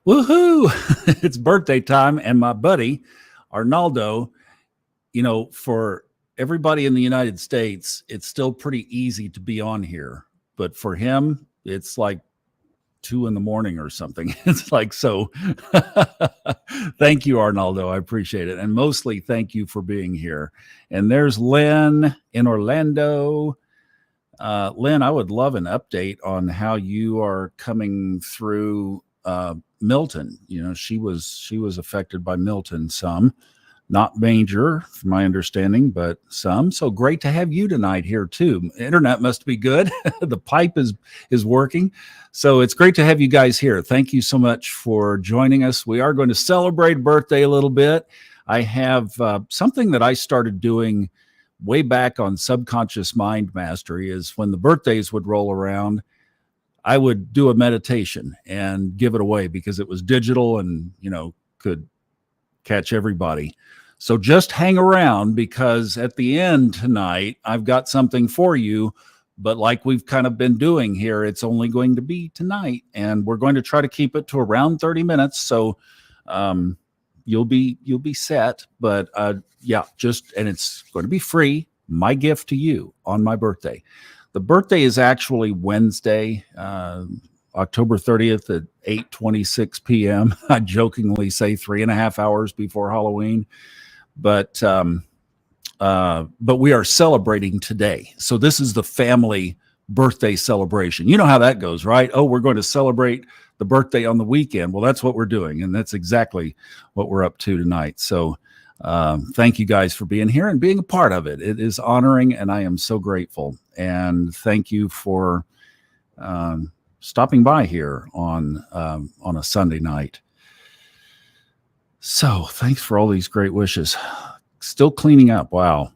Woohoo! It's birthday time, and my buddy Arnaldo, for everybody in the United States, it's still pretty easy to be on here. But for him, it's like 2 in the morning or something. It's like, so thank you, Arnaldo. I appreciate it. And mostly thank you for being here. And there's Lynn in Orlando. Lynn, I would love an update on how you are coming through Milton. She was affected by Milton some, not major, from my understanding, but some. So great to have you tonight here too. Internet must be good. The pipe is working. So it's great to have you guys here. Thank you so much for joining us. We are going to celebrate birthday a little bit. I have something that I started doing way back on Subconscious Mind Mastery is when the birthdays would roll around, I would do a meditation and give it away because it was digital and, could catch everybody. So just hang around because at the end tonight, I've got something for you. But like we've kind of been doing here, it's only going to be tonight. And we're going to try to keep it to around 30 minutes. So you'll be set. But and it's going to be free. My gift to you on my birthday. The birthday is actually Wednesday, October 30th at 8:26 p.m. I jokingly say 3.5 hours before Halloween, but we are celebrating today. So this is the family birthday celebration. You know how that goes, right? Oh, we're going to celebrate the birthday on the weekend. Well, that's what we're doing, and that's exactly what we're up to tonight. So thank you guys for being here and being a part of it. It is honoring, and I am so grateful. And thank you for stopping by here on a Sunday night. So thanks for all these great wishes. Still cleaning up. Wow.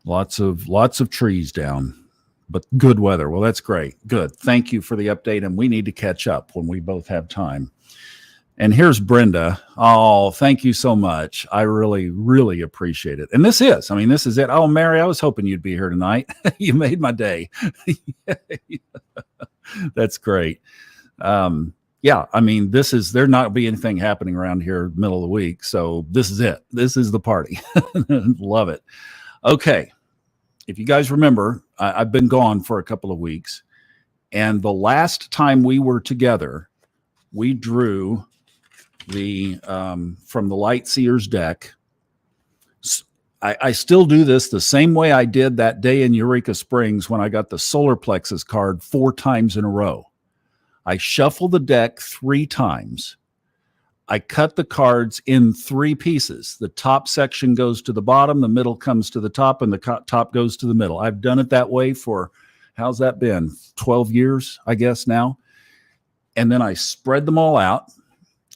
Lots of trees down, but good weather. Well, that's great. Good. Thank you for the update. And we need to catch up when we both have time. And here's Brenda. Oh, thank you so much. I really, really appreciate it. And this is it. Oh, Mary, I was hoping you'd be here tonight. You made my day. That's great. There not be anything happening around here middle of the week. So this is it. This is the party. Love it. Okay. If you guys remember, I've been gone for a couple of weeks. And the last time we were together, we drew from the Light Seers deck. I still do this the same way I did that day in Eureka Springs when I got the solar plexus card 4 times in a row. I shuffle the deck 3 times. I cut the cards in 3 pieces. The top section goes to the bottom, the middle comes to the top, and the top goes to the middle. I've done it that way for, how's that been? 12 years, I guess now. And then I spread them all out.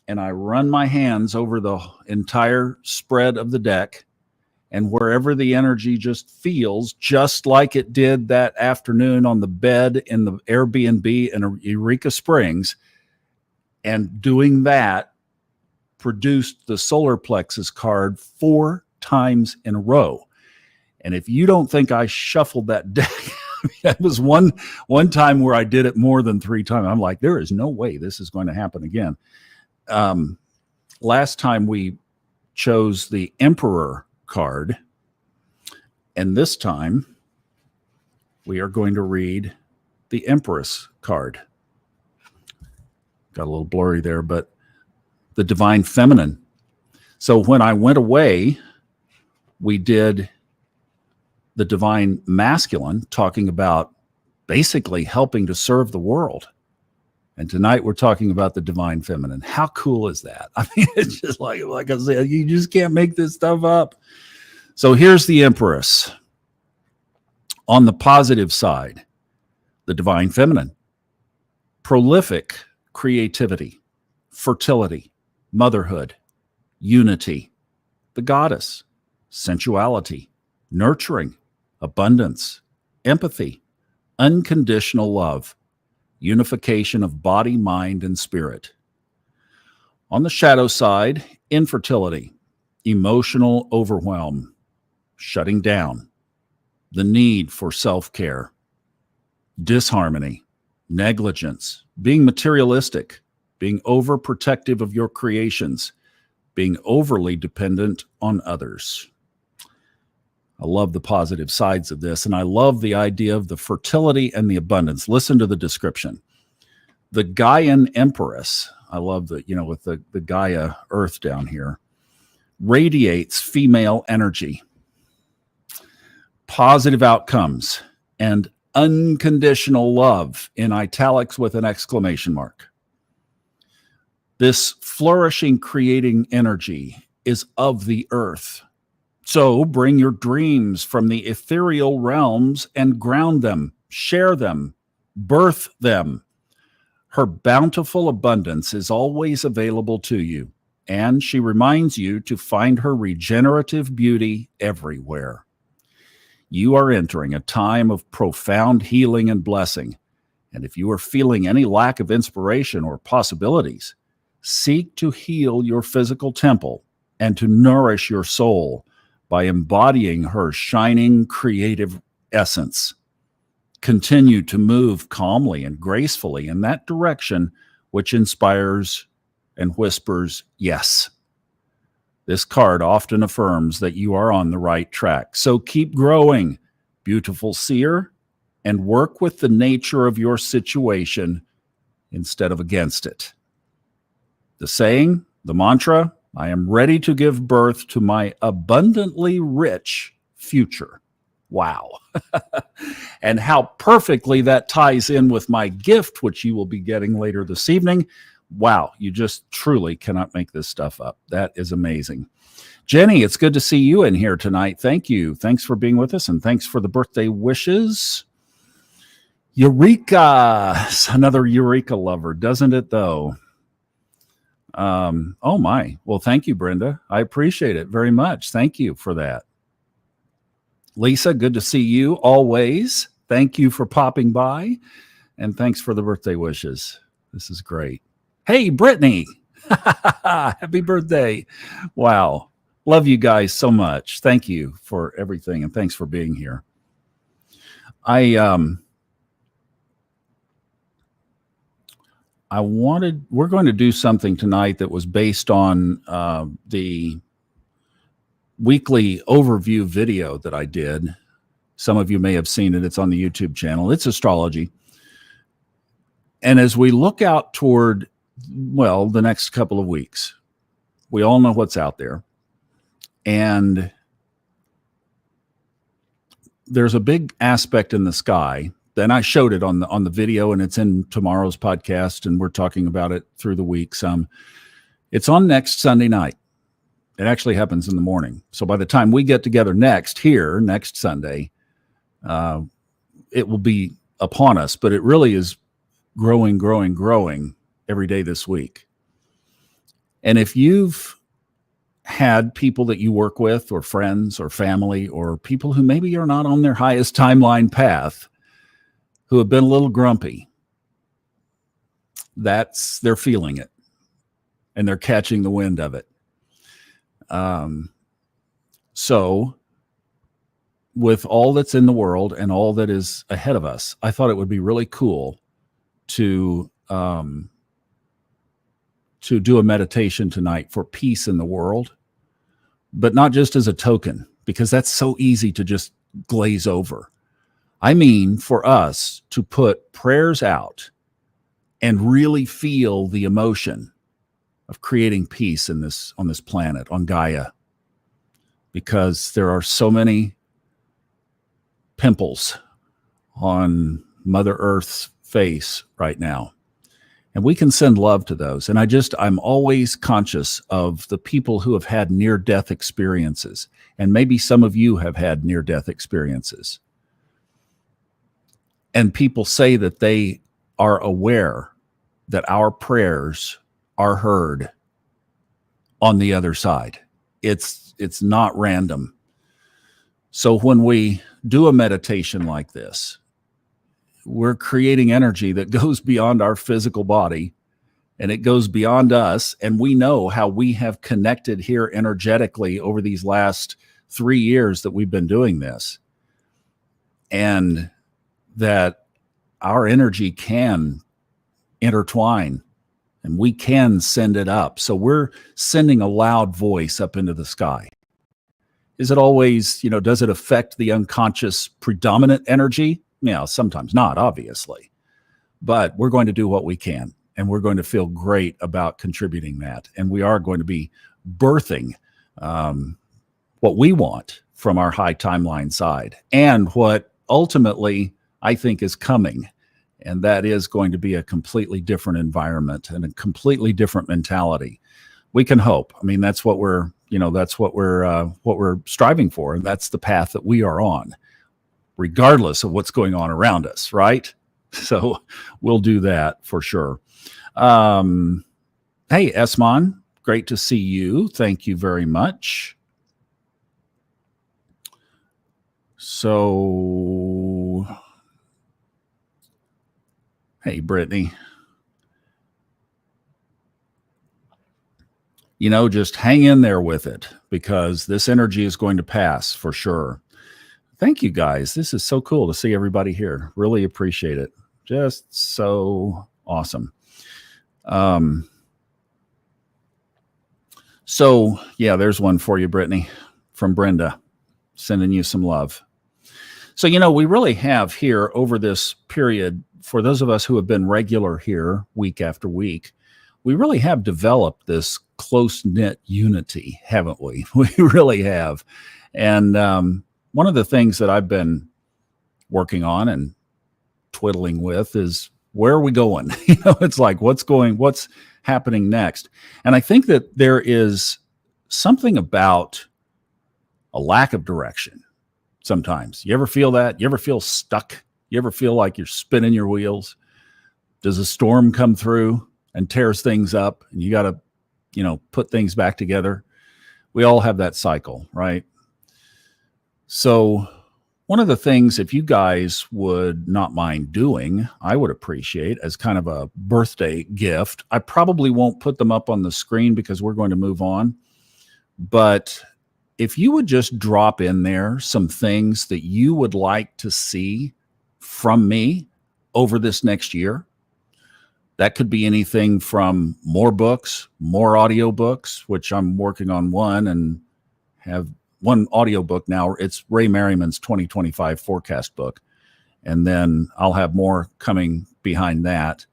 And I run my hands over the entire spread of the deck, and wherever the energy just feels, just like it did that afternoon on the bed in the Airbnb in Eureka Springs, and doing that produced the solar plexus card 4 times in a row. And if you don't think I shuffled that deck, that was one time where I did it more than 3 times. I'm like, there is no way this is going to happen again. Last time we chose the Emperor card, and this time we are going to read the Empress card. Got a little blurry there, but the Divine Feminine. So when I went away, we did the Divine Masculine, talking about basically helping to serve the world. And tonight we're talking about the Divine Feminine. How cool is that? I mean, it's just like I said, you just can't make this stuff up. So here's the Empress. On the positive side, the Divine Feminine. Prolific creativity, fertility, motherhood, unity, the goddess, sensuality, nurturing, abundance, empathy, unconditional love, unification of body, mind, and spirit. On the shadow side, infertility, emotional overwhelm, shutting down, the need for self-care, disharmony, negligence, being materialistic, being overprotective of your creations, being overly dependent on others. I love the positive sides of this, and I love the idea of the fertility and the abundance. Listen to the description. The Gaian Empress, I love the, with the Gaia Earth down here, radiates female energy, positive outcomes, and unconditional love, in italics with an exclamation mark. This flourishing, creating energy is of the earth. So bring your dreams from the ethereal realms and ground them, share them, birth them. Her bountiful abundance is always available to you, and she reminds you to find her regenerative beauty everywhere. You are entering a time of profound healing and blessing, and if you are feeling any lack of inspiration or possibilities, seek to heal your physical temple and to nourish your soul by embodying her shining creative essence. Continue to move calmly and gracefully in that direction which inspires and whispers yes. This card often affirms that you are on the right track. So keep growing, beautiful seer, and work with the nature of your situation instead of against it. The saying, the mantra, I am ready to give birth to my abundantly rich future. Wow. And how perfectly that ties in with my gift, which you will be getting later this evening. Wow, you just truly cannot make this stuff up. That is amazing. Jenny, it's good to see you in here tonight. Thank you. Thanks for being with us, and thanks for the birthday wishes. Eureka, another Eureka lover, doesn't it though? Oh my. Well, thank you, Brenda. I appreciate it very much. Thank you for that. Lisa, good to see you always. Thank you for popping by, and thanks for the birthday wishes. This is great. Hey, Brittany. Happy birthday. Wow. Love you guys so much. Thank you for everything, and thanks for being here. We're going to do something tonight that was based on the weekly overview video that I did. Some of you may have seen it. It's on the YouTube channel. It's astrology. And as we look out toward, well, the next couple of weeks, we all know what's out there. And there's a big aspect in the sky. Then I showed it on the video, and it's in tomorrow's podcast, and we're talking about it through the week some. It's on next Sunday night. It actually happens in the morning. So by the time we get together next Sunday, it will be upon us. But it really is growing every day this week. And if you've had people that you work with, or friends, or family, or people who maybe are not on their highest timeline path, who have been a little grumpy, they're feeling it, and they're catching the wind of it. So with all that's in the world and all that is ahead of us, I thought it would be really cool to do a meditation tonight for peace in the world, but not just as a token, because that's so easy to just glaze over. I mean, for us to put prayers out and really feel the emotion of creating peace on this planet, on Gaia, because there are so many pimples on Mother Earth's face right now. And we can send love to those. And I'm always conscious of the people who have had near-death experiences. And maybe some of you have had near-death experiences. And people say that they are aware that our prayers are heard on the other side. It's not random. So when we do a meditation like this, we're creating energy that goes beyond our physical body, and it goes beyond us. And we know how we have connected here energetically over these last 3 years that we've been doing this. And that our energy can intertwine and we can send it up. So we're sending a loud voice up into the sky. Is it always, does it affect the unconscious predominant energy? Yeah, sometimes not, obviously. But we're going to do what we can, and we're going to feel great about contributing that. And we are going to be birthing what we want from our high timeline side and what ultimately I think is coming. And that is going to be a completely different environment and a completely different mentality. We can hope. I mean, that's what we're striving for. And that's the path that we are on, regardless of what's going on around us. Right. So we'll do that for sure. Hey, Esmon, great to see you. Thank you very much. So, hey, Brittany, just hang in there with it because this energy is going to pass for sure. Thank you, guys. This is so cool to see everybody here. Really appreciate it. Just so awesome. So, yeah, there's one for you, Brittany, from Brenda, sending you some love. So, we really have here over this period, for those of us who have been regular here week after week, we really have developed this close-knit unity, haven't we? We really have. And one of the things that I've been working on and twiddling with is, where are we going? It's like, what's happening next? And I think that there is something about a lack of direction. Sometimes you ever feel that? You ever feel stuck? You ever feel like you're spinning your wheels? Does a storm come through and tears things up and you got to, put things back together? We all have that cycle, right? So one of the things, if you guys would not mind doing, I would appreciate as kind of a birthday gift. I probably won't put them up on the screen because we're going to move on. But if you would just drop in there some things that you would like to see from me over this next year, that could be anything from more books, more audiobooks, which I'm working on one and have one audiobook now. It's Ray Merriman's 2025 forecast book. And then I'll have more coming behind that.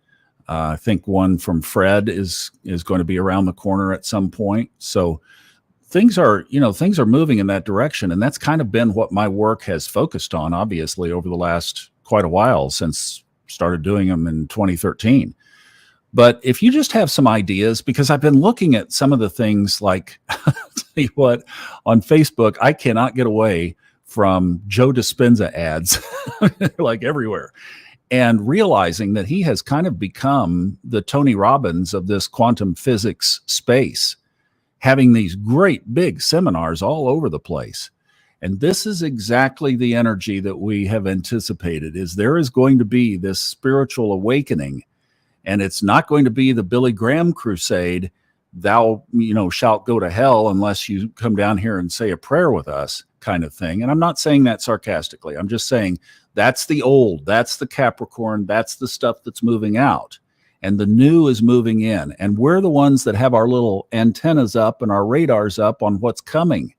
I think one from Fred is going to be around the corner at some point. So things are moving in that direction. And that's kind of been what my work has focused on, obviously, over the last quite a while, since started doing them in 2013. But if you just have some ideas, because I've been looking at some of the things like, I'll tell you what, on Facebook, I cannot get away from Joe Dispenza ads, like everywhere, and realizing that he has kind of become the Tony Robbins of this quantum physics space, having these great big seminars all over the place. And this is exactly the energy that we have anticipated, is there is going to be this spiritual awakening. And it's not going to be the Billy Graham crusade, thou, shalt go to hell unless you come down here and say a prayer with us kind of thing. And I'm not saying that sarcastically. I'm just saying that's the old, that's the Capricorn, that's the stuff that's moving out. And the new is moving in. And we're the ones that have our little antennas up and our radars up on what's coming.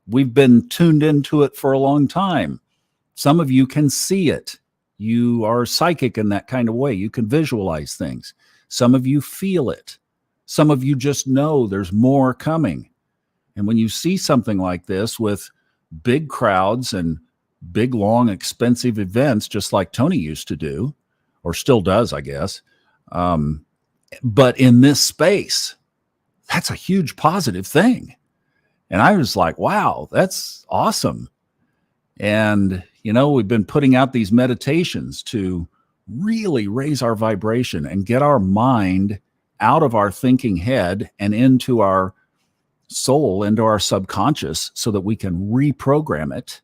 We've been tuned into it for a long time. Some of you can see it. You are psychic in that kind of way. You can visualize things. Some of you feel it. Some of you just know there's more coming. And when you see something like this with big crowds and big, long, expensive events, just like Tony used to do, or still does, I guess, but in this space, that's a huge positive thing. And I was like, wow, that's awesome. And we've been putting out these meditations to really raise our vibration and get our mind out of our thinking head and into our soul, into our subconscious, so that we can reprogram it.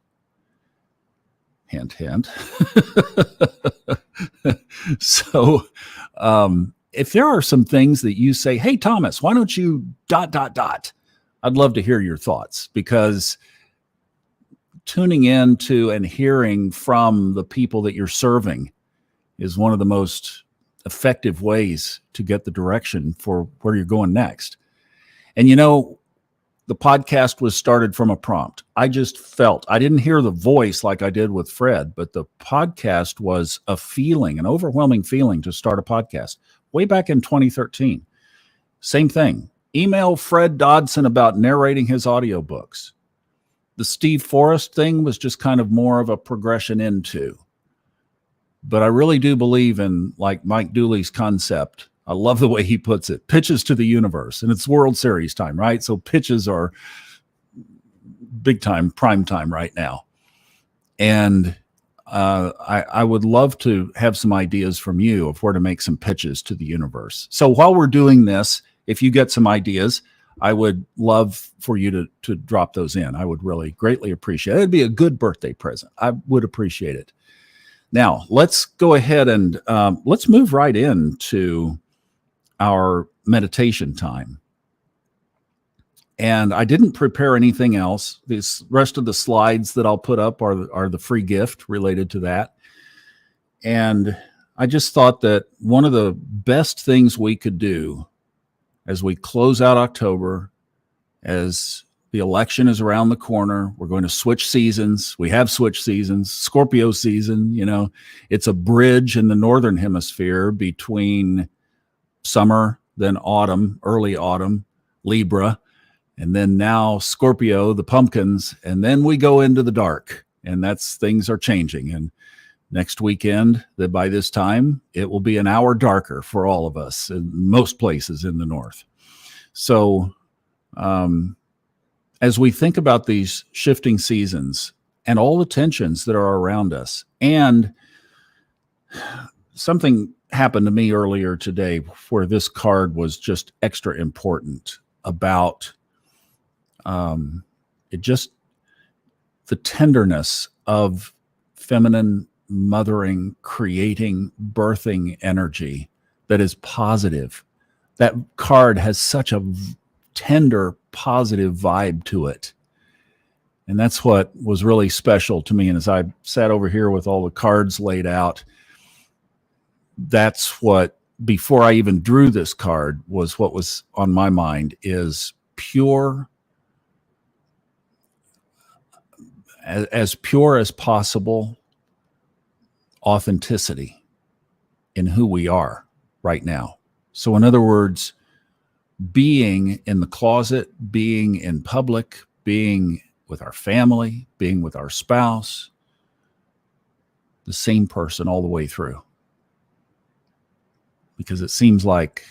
Hint, hint. So if there are some things that you say, hey, Thomas, why don't you ... I'd love to hear your thoughts, because tuning into and hearing from the people that you're serving is one of the most effective ways to get the direction for where you're going next. And the podcast was started from a prompt. I just felt, I didn't hear the voice like I did with Fred, but the podcast was a feeling, an overwhelming feeling to start a podcast way back in 2013. Same thing. Email Fred Dodson about narrating his audiobooks. The Steve Forrest thing was just kind of more of a progression into. But I really do believe in, like, Mike Dooley's concept. I love the way he puts it. Pitches to the universe. And it's World Series time, right? So pitches are big time, prime time right now. And I would love to have some ideas from you of where to make some pitches to the universe. So while we're doing this, if you get some ideas, I would love for you to drop those in. I would really greatly appreciate it. It'd be a good birthday present. I would appreciate it. Now, let's go ahead and let's move right into our meditation time. And I didn't prepare anything else. This rest of the slides that I'll put up are the free gift related to that. And I just thought that one of the best things we could do as we close out October, as the election is around the corner, we're going to switch seasons. We have switched seasons. Scorpio season, it's a bridge in the northern hemisphere between summer, then autumn, early autumn, Libra, and then now Scorpio, the pumpkins, and then we go into the dark, and things are changing. And next weekend, that by this time, it will be an hour darker for all of us in most places in the north. So as we think about these shifting seasons and all the tensions that are around us, and something happened to me earlier today where this card was just extra important about the tenderness of feminine mothering, creating, birthing energy that is positive. That card has such a tender, positive vibe to it. And that's what was really special to me. And as I sat over here with all the cards laid out, that's what, before I even drew this card, was what was on my mind, is pure, as pure as possible, authenticity in who we are right now. So in other words, being in the closet, being in public, being with our family, being with our spouse, the same person all the way through. Because it seems like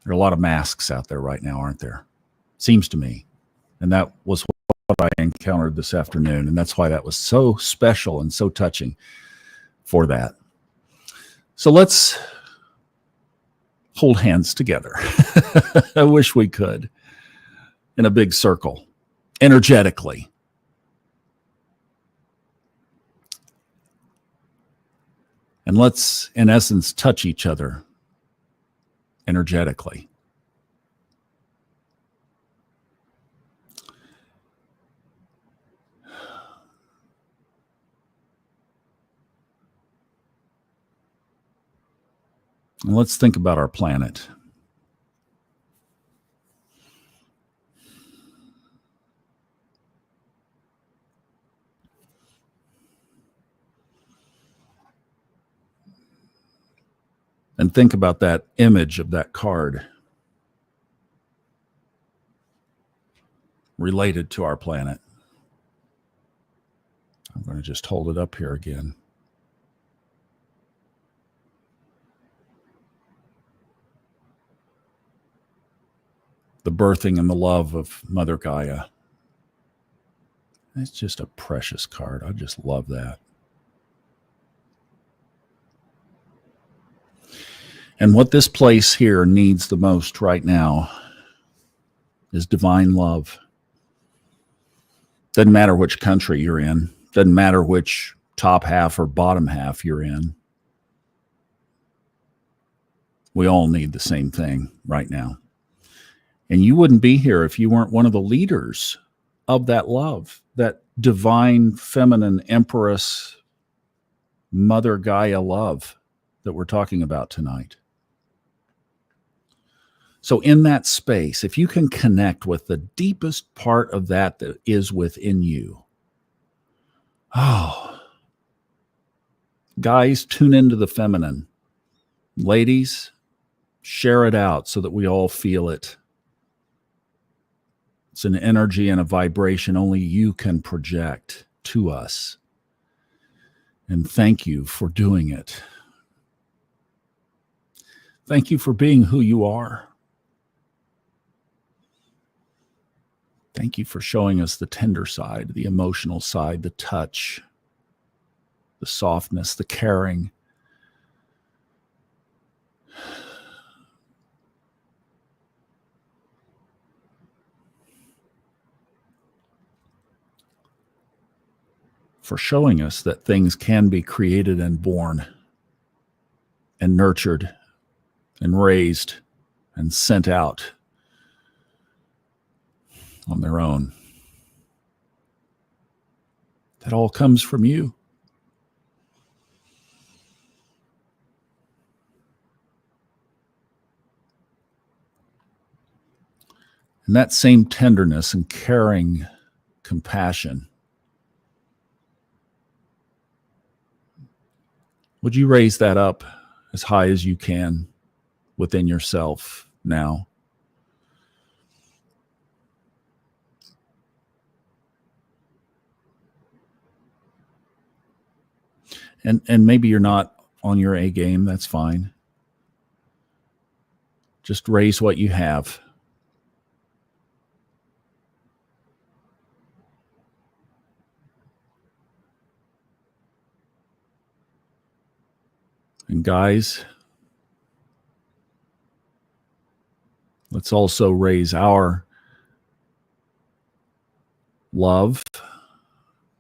there are a lot of masks out there right now, aren't there? Seems to me. And that was what I encountered this afternoon. And that's why that was so special and so touching for that. So let's hold hands together. I wish we could, in a big circle, energetically. And let's, in essence, touch each other energetically. And let's think about our planet. And think about that image of that card related to our planet. I'm going to just hold it up here again. The birthing and the love of Mother Gaia. It's just a precious card. I just love that. And what this place here needs the most right now is divine love. Doesn't matter which country you're in. Doesn't matter which top half or bottom half you're in. We all need the same thing right now. And you wouldn't be here if you weren't one of the leaders of that love, that divine feminine empress Mother Gaia love that we're talking about tonight. So in that space, if you can connect with the deepest part of that is within you, guys, tune into the feminine. Ladies, share it out so that we all feel it. It's an energy and a vibration only you can project to us. And thank you for doing it. Thank you for being who you are. Thank you for showing us the tender side, the emotional side, the touch, the softness, the caring. For showing us that things can be created and born and nurtured and raised and sent out on their own. That all comes from you. And that same tenderness and caring compassion, would you raise that up as high as you can within yourself now? And maybe you're not on your A game, that's fine. Just raise what you have. And guys, let's also raise our love,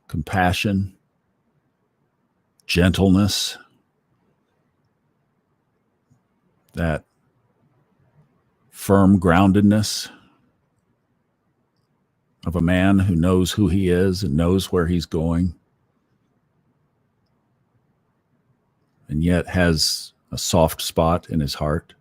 compassion, gentleness, that firm groundedness of a man who knows who he is and knows where he's going, and yet has a soft spot in his heart.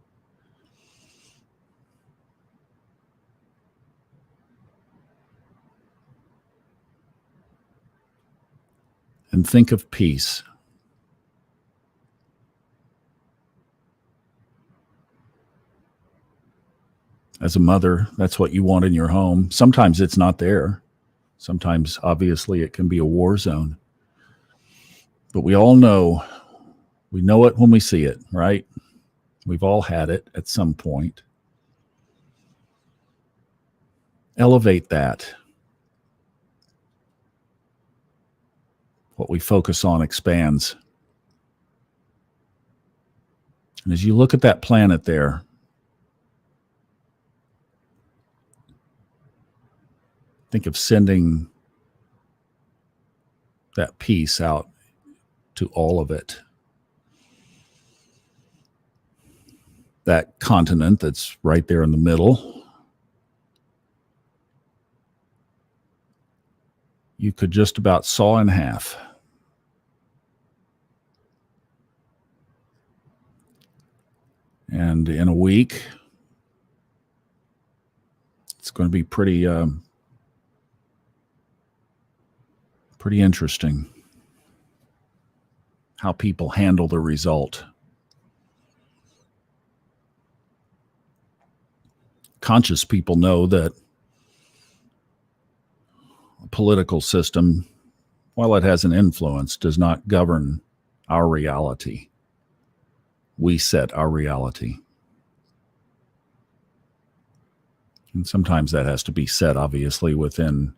And think of peace. As a mother, that's what you want in your home. Sometimes it's not there. Sometimes, obviously, it can be a war zone. But we all know, we know it when we see it, right? We've all had it at some point. Elevate that. What we focus on expands. And as you look at that planet there, think of sending that peace out to all of it. That continent that's right there in the middle, you could just about saw in half. And in a week, it's going to be pretty interesting how people handle the result. Conscious people know that a political system, while it has an influence, does not govern our reality. We set our reality. And sometimes that has to be set, obviously, within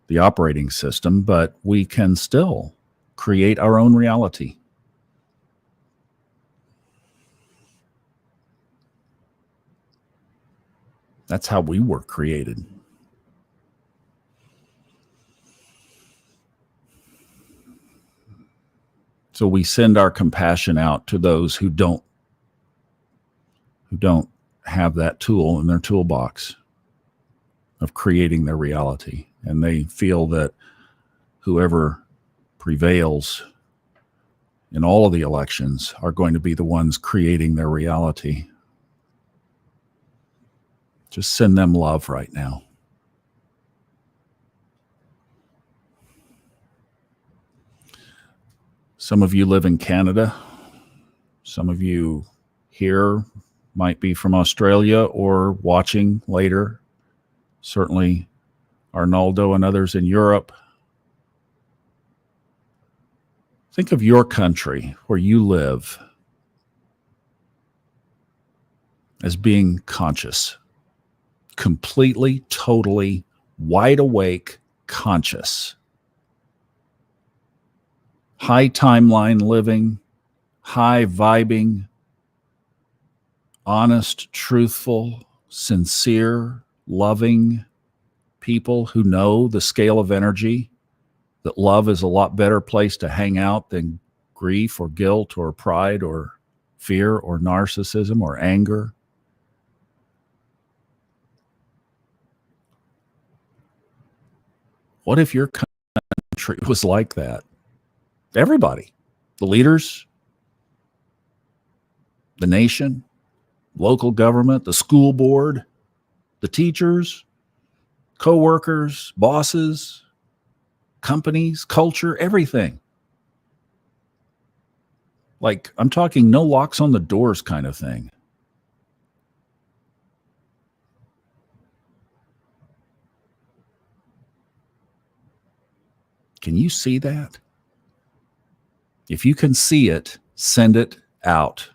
the operating system, but we can still create our own reality. That's how we were created. So we send our compassion out to those who don't have that tool in their toolbox of creating their reality. And they feel that whoever prevails in all of the elections are going to be the ones creating their reality. Just send them love right now. Some of you live in Canada. Some of you here might be from Australia or watching later. Certainly Arnaldo and others in Europe. Think of your country where you live as being conscious, completely, totally wide awake, conscious. High timeline living, high vibing, honest, truthful, sincere, loving people who know the scale of energy, that love is a lot better place to hang out than grief or guilt or pride or fear or narcissism or anger. What if your country was like that? Everybody, the leaders, the nation, local government, the school board, the teachers, co-workers, bosses, companies, culture, everything. Like, I'm talking no locks on the doors kind of thing. Can you see that? If you can see it, send it out.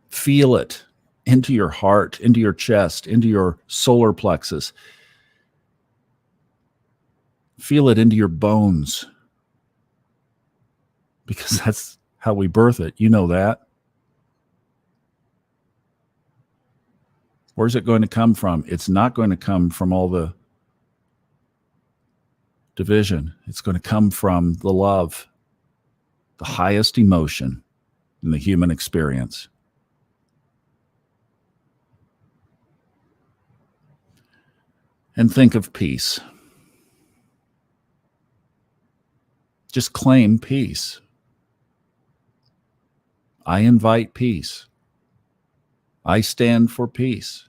Feel it into your heart, into your chest, into your solar plexus. Feel it into your bones, because that's how we birth it. You know that. Where's it going to come from? It's not going to come from all the division. It's going to come from the love, the highest emotion in the human experience. And think of peace. Just claim peace. I invite peace. I stand for peace.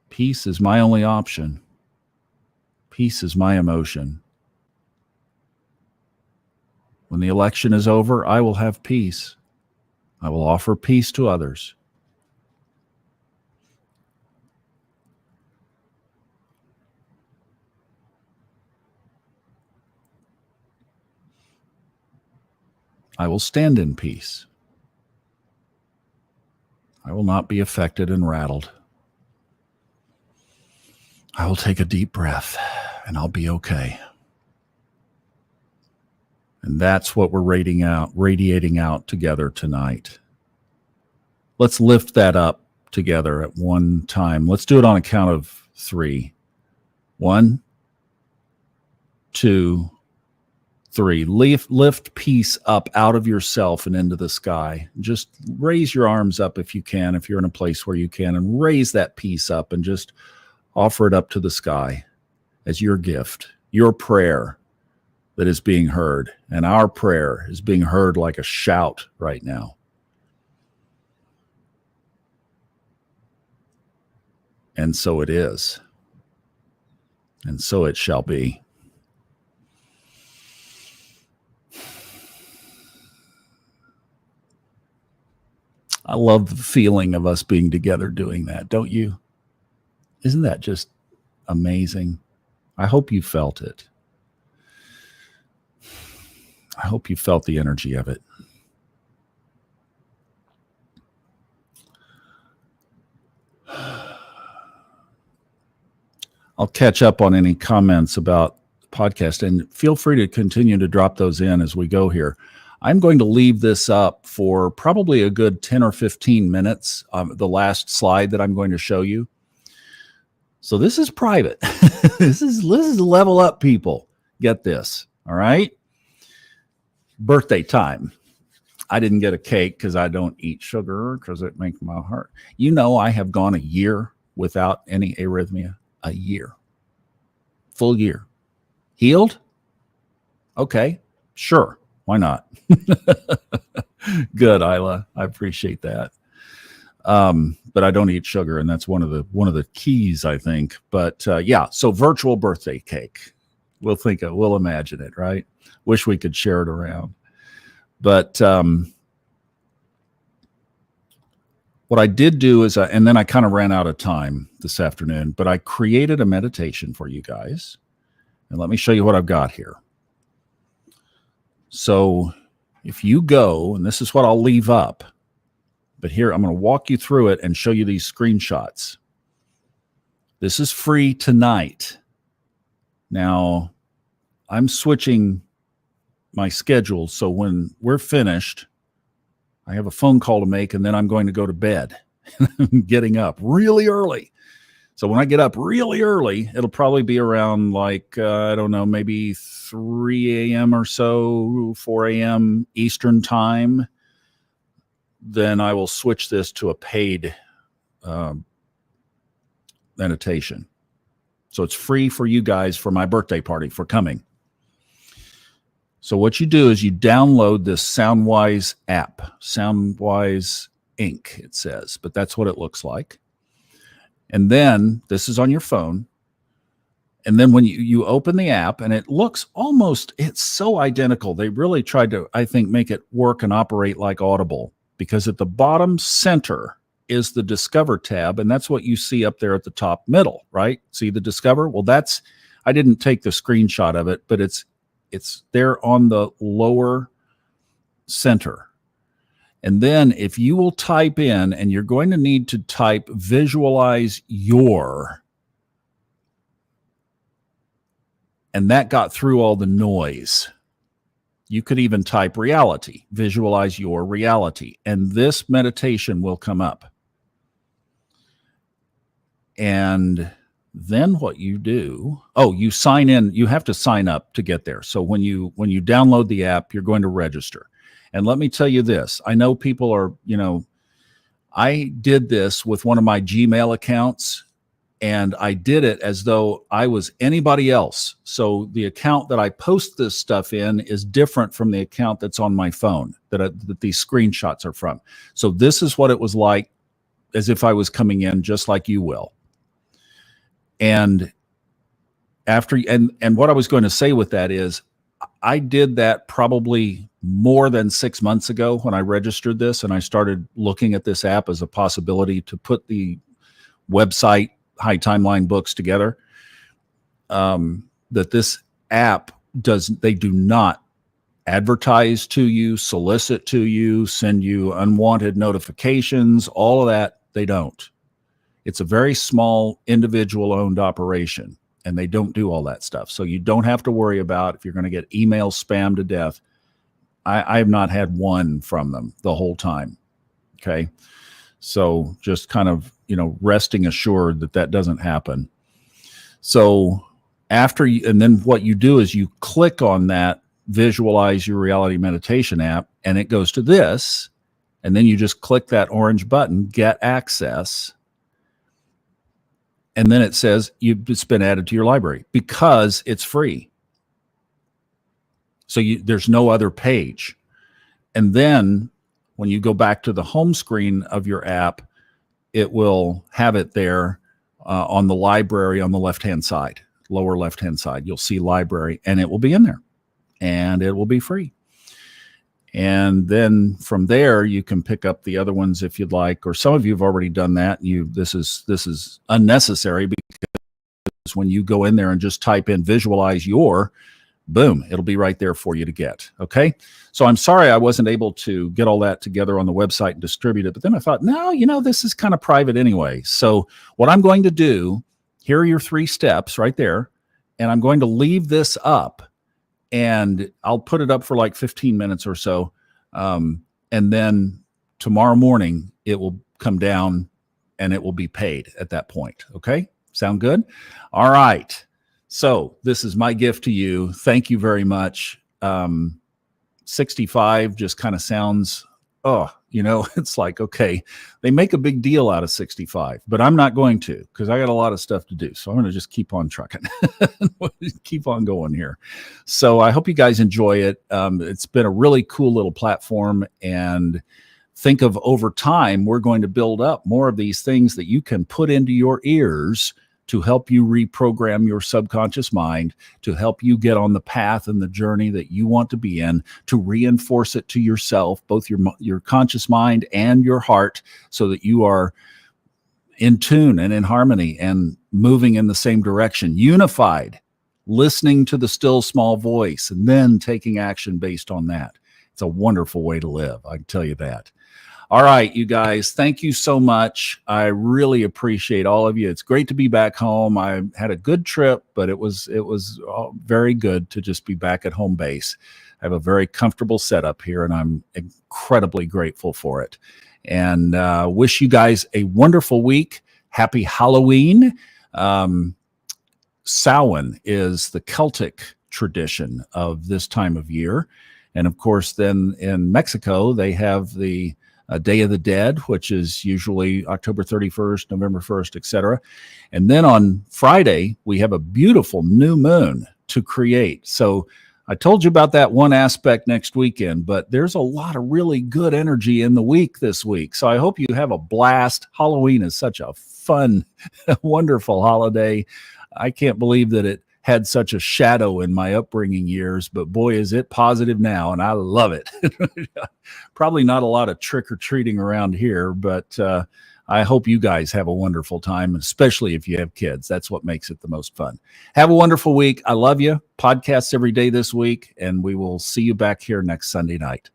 Peace is my only option. Peace is my emotion. When the election is over, I will have peace. I will offer peace to others. I will stand in peace. I will not be affected and rattled. I will take a deep breath and I'll be okay. And that's what we're radiating out together tonight. Let's lift that up together at one time. Let's do it on a count of 3. 1, 2, 3. Lift peace up out of yourself and into the sky. Just raise your arms up if you can, if you're in a place where you can, and raise that peace up and just offer it up to the sky as your gift, your prayer that is being heard. And our prayer is being heard like a shout right now. And so it is. And so it shall be. I love the feeling of us being together doing that, don't you? Isn't that just amazing? I hope you felt it. I hope you felt the energy of it. I'll catch up on any comments about the podcast, and feel free to continue to drop those in as we go here. I'm going to leave this up for probably a good 10 or 15 minutes, the last slide that I'm going to show you. So this is private. This is level up, people. Get this, all right? Birthday time. I didn't get a cake because I don't eat sugar because it makes my heart. You know, I have gone a year without any arrhythmia. A year. Full year. Healed? Okay, sure. Why not? Good, Isla. I appreciate that. But I don't eat sugar, and that's one of the keys, I think. But yeah, so virtual birthday cake. We'll imagine it, right? Wish we could share it around. But what I did do is, and then I kind of ran out of time this afternoon, but I created a meditation for you guys. And let me show you what I've got here. So if you go, and this is what I'll leave up, but here I'm going to walk you through it and show you these screenshots. This is free tonight. Now, I'm switching my schedule, so when we're finished, I have a phone call to make, and then I'm going to go to bed. I'm getting up really early. So when I get up really early, it'll probably be around like, I don't know, maybe 3 a.m. or so, 4 a.m. Eastern time. Then I will switch this to a paid meditation. So it's free for you guys for my birthday party, for coming. So what you do is you download this Soundwise app, Soundwise Inc. it says, but that's what it looks like. And then this is on your phone. And then when you open the app, and it looks almost, it's so identical. They really tried to, I think, make it work and operate like Audible, because at the bottom center is the Discover tab. And that's what you see up there at the top middle, right? See the Discover? Well, I didn't take the screenshot of it, but it's there on the lower center. And then if you will type in, and you're going to need to type visualize your, and that got through all the noise. You could even type reality, visualize your reality, and this meditation will come up. And then what you do, you sign in. You have to sign up to get there. So when you download the app, you're going to register. And let me tell you this, I know people are, I did this with one of my Gmail accounts, and I did it as though I was anybody else. So the account that I post this stuff in is different from the account that's on my phone that these screenshots are from. So this is what it was like, as if I was coming in just like you will. And what I was going to say with that is, I did that probably more than 6 months ago when I registered this, and I started looking at this app as a possibility to put the website High Timeline books together. That this app they do not advertise to you, solicit to you, send you unwanted notifications, all of that. They don't. It's a very small individual owned operation, and they don't do all that stuff. So you don't have to worry about if you're going to get email spam to death. I have not had one from them the whole time. Okay. So just kind of, resting assured that doesn't happen. So and then what you do is you click on that visualize your reality meditation app, and it goes to this, and then you just click that orange button, get access. And then it says it's been added to your library because it's free. So there's no other page. And then when you go back to the home screen of your app, it will have it there on the library on the left-hand side, lower left-hand side. You'll see library, and it will be in there, and it will be free. And then from there, you can pick up the other ones if you'd like, or some of you have already done that. This is unnecessary, because when you go in there and just type in visualize your, boom, it'll be right there for you to get. Okay. So I'm sorry I wasn't able to get all that together on the website and distribute it. But then I thought, no, this is kind of private anyway. So what I'm going to do, here are your 3 steps right there. And I'm going to leave this up, and I'll put it up for like 15 minutes or so. And then tomorrow morning, it will come down and it will be paid at that point. Okay. Sound good? All right. So this is my gift to you. Thank you very much. 65 just kind of sounds oh, it's like, okay, they make a big deal out of 65, but I'm not going to, because I got a lot of stuff to do. So I'm going to just keep on trucking, keep on going here. So I hope you guys enjoy it. It's been a really cool little platform, and think of over time, we're going to build up more of these things that you can put into your ears to help you reprogram your subconscious mind, to help you get on the path and the journey that you want to be in, to reinforce it to yourself, both your conscious mind and your heart, so that you are in tune and in harmony and moving in the same direction, unified, listening to the still small voice, and then taking action based on that. It's a wonderful way to live, I can tell you that. All right, you guys, thank you so much. I really appreciate all of you. It's great to be back home. I had a good trip, but it was very good to just be back at home base. I have a very comfortable setup here, and I'm incredibly grateful for it. And wish you guys a wonderful week. Happy Halloween. Samhain is the Celtic tradition of this time of year. And of course, then in Mexico, they have the Day of the Dead, which is usually October 31st, November 1st, etc. And then on Friday, we have a beautiful new moon to create. So I told you about that one aspect next weekend, but there's a lot of really good energy in the week this week. So I hope you have a blast. Halloween is such a fun, wonderful holiday. I can't believe that it had such a shadow in my upbringing years, but boy, is it positive now, and I love it. Probably not a lot of trick-or-treating around here, but I hope you guys have a wonderful time, especially if you have kids. That's what makes it the most fun. Have a wonderful week. I love you. Podcasts every day this week, and we will see you back here next Sunday night.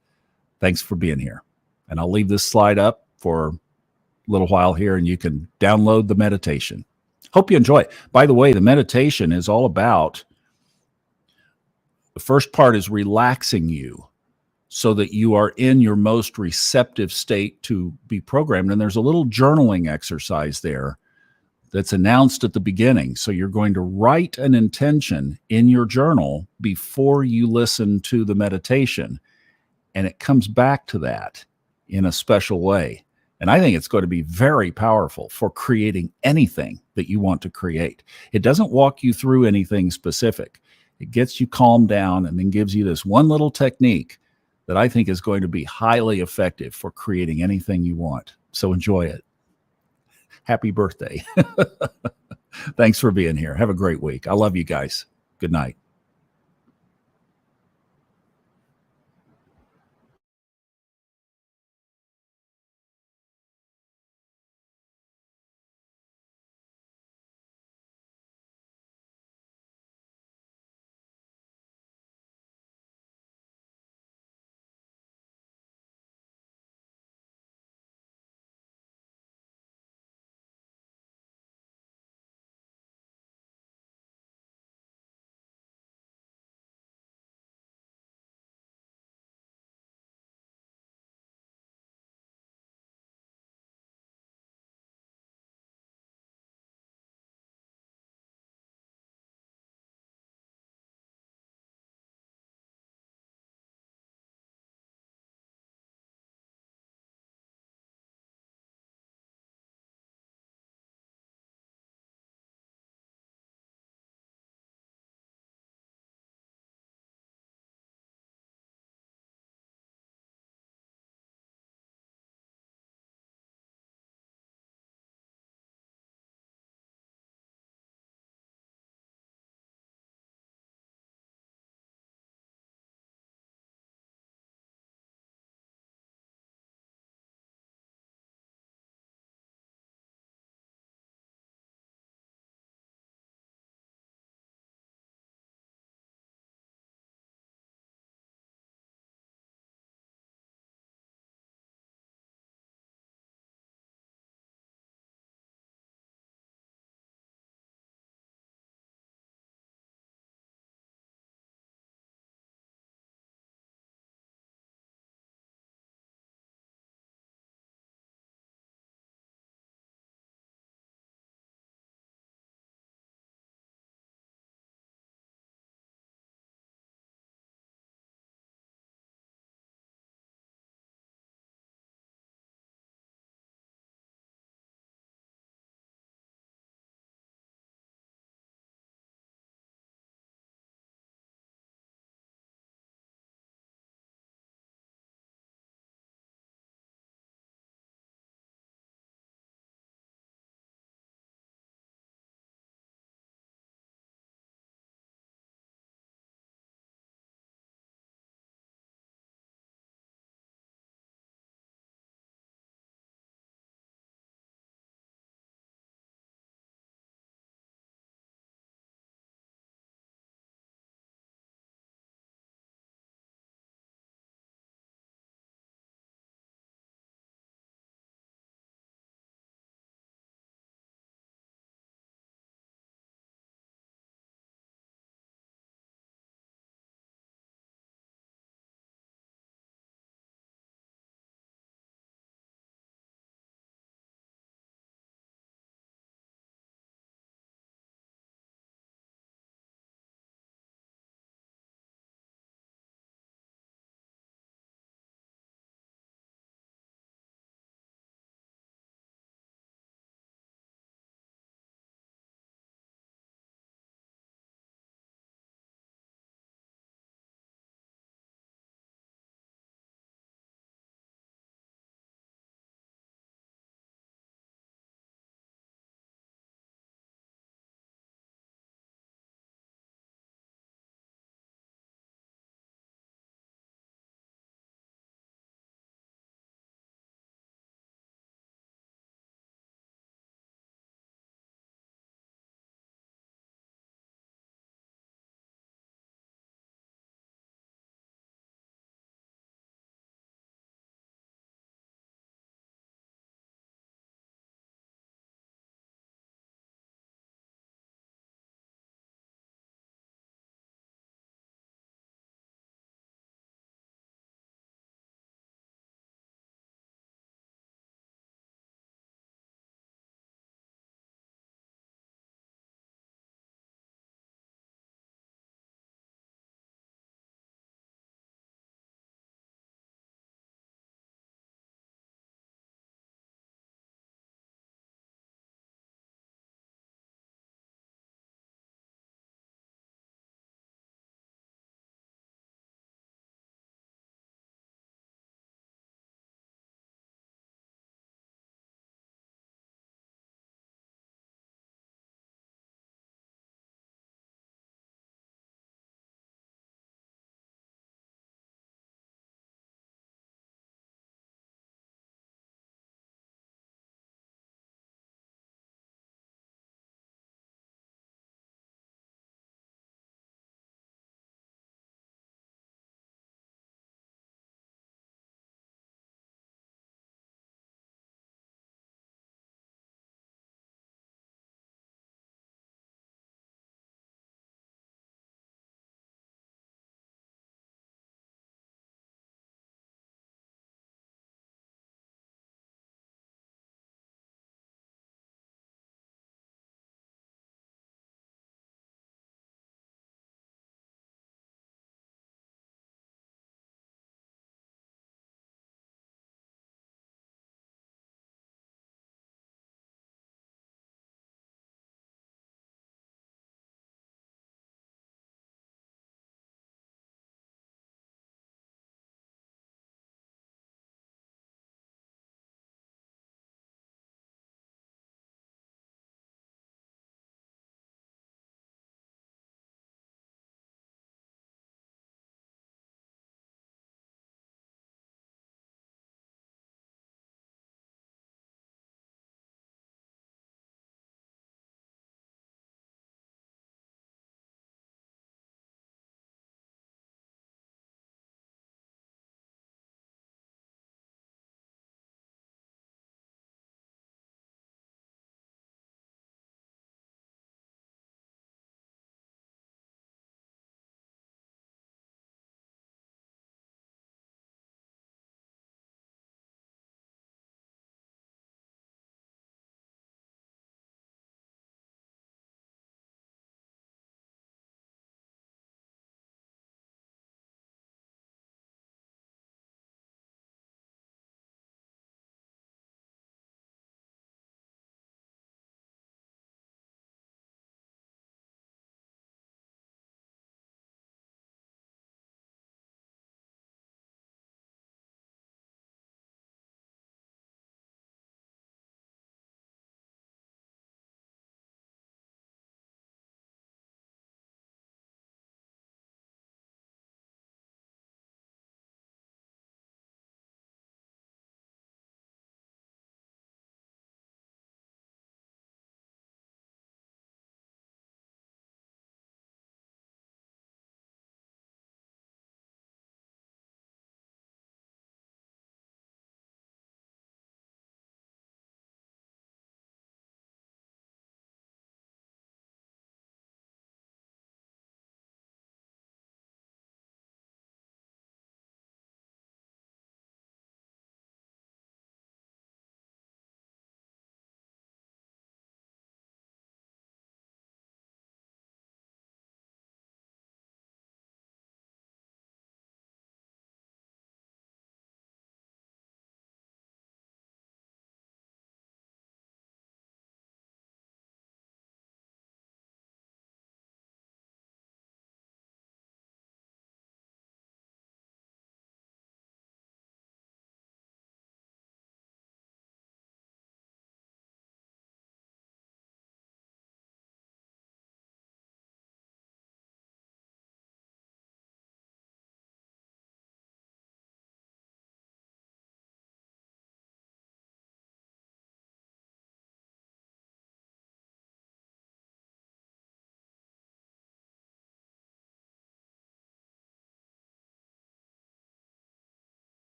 Thanks for being here. And I'll leave this slide up for a little while here, and you can download the meditation. Hope you enjoy it. By the way, the meditation is all about, the first part is relaxing you so that you are in your most receptive state to be programmed. And there's a little journaling exercise there that's announced at the beginning. So you're going to write an intention in your journal before you listen to the meditation. And it comes back to that in a special way. And I think it's going to be very powerful for creating anything that you want to create. It doesn't walk you through anything specific. It gets you calmed down and then gives you this one little technique that I think is going to be highly effective for creating anything you want. So enjoy it. Happy birthday. Thanks for being here. Have a great week. I love you guys. Good night.